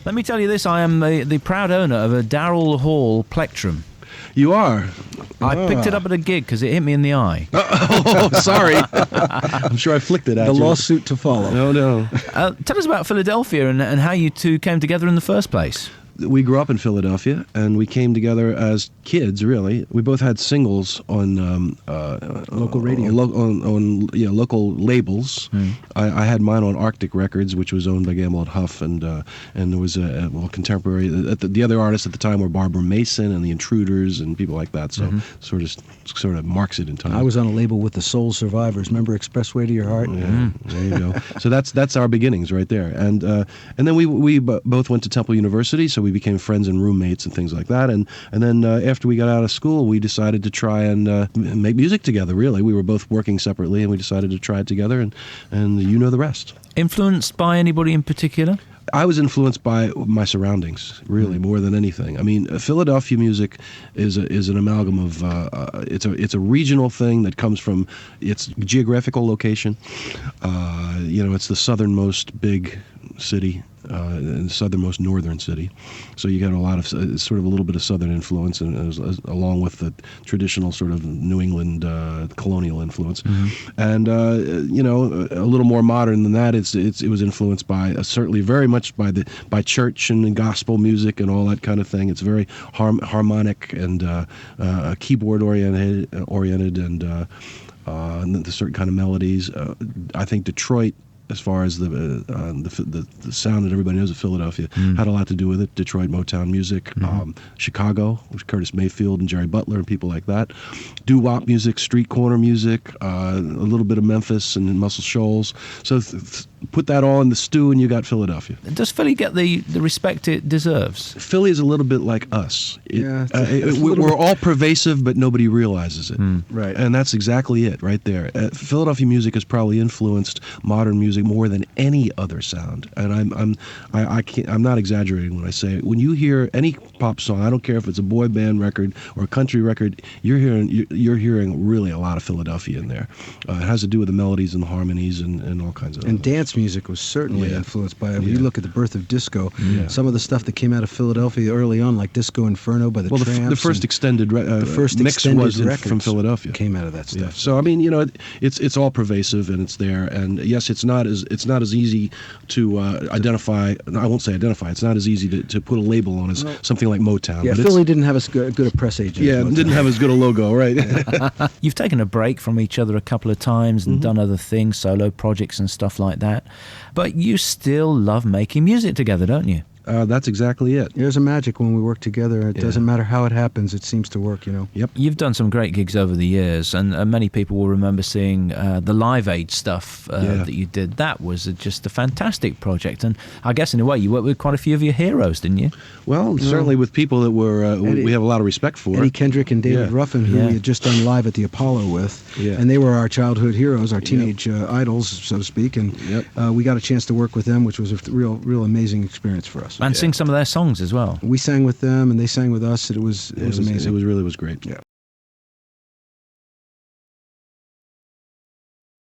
Let me tell you this, I am the proud owner of a Daryl Hall plectrum. You are? I picked it up at a gig because it hit me in the eye. Oh, sorry. I'm sure I flicked it at The you. lawsuit to follow. No. Tell us about Philadelphia and how you two came together in the first place. We grew up in Philadelphia, and we came together as kids, really. We both had singles on Local radio. On local labels. I had mine on Arctic Records, which was owned by Gamble and Huff, and there was a contemporary. The other artists at the time were Barbara Mason and the Intruders and people like that. So sort of marks it in time. I was on a label with the Soul Survivors. Remember Expressway to Your Heart? Yeah, there you go. So that's our beginnings right there, and then we both went to Temple University, so we became friends and roommates and things like that, and then after we got out of school, we decided to try and make music together. Really, we were both working separately, and we decided to try it together, and you know the rest. Influenced by anybody in particular? I was influenced by my surroundings, really, more than anything. I mean, Philadelphia music is an amalgam of it's a regional thing that comes from its geographical location. It's the southernmost big city, and southernmost northern city, so you got a lot of sort of a little bit of southern influence, and along with the traditional sort of New England colonial influence, and a little more modern than that. It was influenced by certainly very much by church and gospel music and all that kind of thing. It's very harmonic and keyboard oriented, and the certain kind of melodies. I think Detroit, as far as the sound that everybody knows of Philadelphia, had a lot to do with it. Detroit Motown music, Chicago, with Curtis Mayfield and Jerry Butler and people like that. Doo-wop music, street corner music, a little bit of Memphis and Muscle Shoals. So put that all in the stew and you got Philadelphia. Does Philly get the respect it deserves? Philly is a little bit like us. We're all pervasive, but nobody realizes it. Right. And that's exactly it right there. Philadelphia music has probably influenced modern music more than any other sound, and I'm not exaggerating when I say it. When you hear any pop song, I don't care if it's a boy band record or a country record, you're hearing really a lot of Philadelphia in there. It has to do with the melodies and the harmonies and all kinds of. And dance music was certainly influenced by it. When you look at the birth of disco, some of the stuff that came out of Philadelphia early on, like Disco Inferno by the Tramps. The first extended mix was from Philadelphia. Came out of that stuff. Yeah. So I mean, it's all pervasive and it's there. And yes, it's not as easy to identify. I won't say identify. It's not as easy to put a label on as something like Motown. Yeah, but Philly didn't have as good a press agent. Yeah, it didn't have as good a logo, right? You've taken a break from each other a couple of times and done other things, solo projects and stuff like that. But you still love making music together, don't you? That's exactly it. There's a magic when we work together. It doesn't matter how it happens, it seems to work, Yep. You've done some great gigs over the years, and many people will remember seeing the Live Aid stuff that you did. That was just a fantastic project, and I guess in a way you worked with quite a few of your heroes, didn't you? Well, certainly with people that we have a lot of respect for. Eddie Kendrick and David Ruffin, who we had just done Live at the Apollo with, and they were our childhood heroes, our teenage idols, so to speak, and we got a chance to work with them, which was a real amazing experience for us. And sing some of their songs as well. We sang with them, and they sang with us. It was amazing. It was great. Yeah.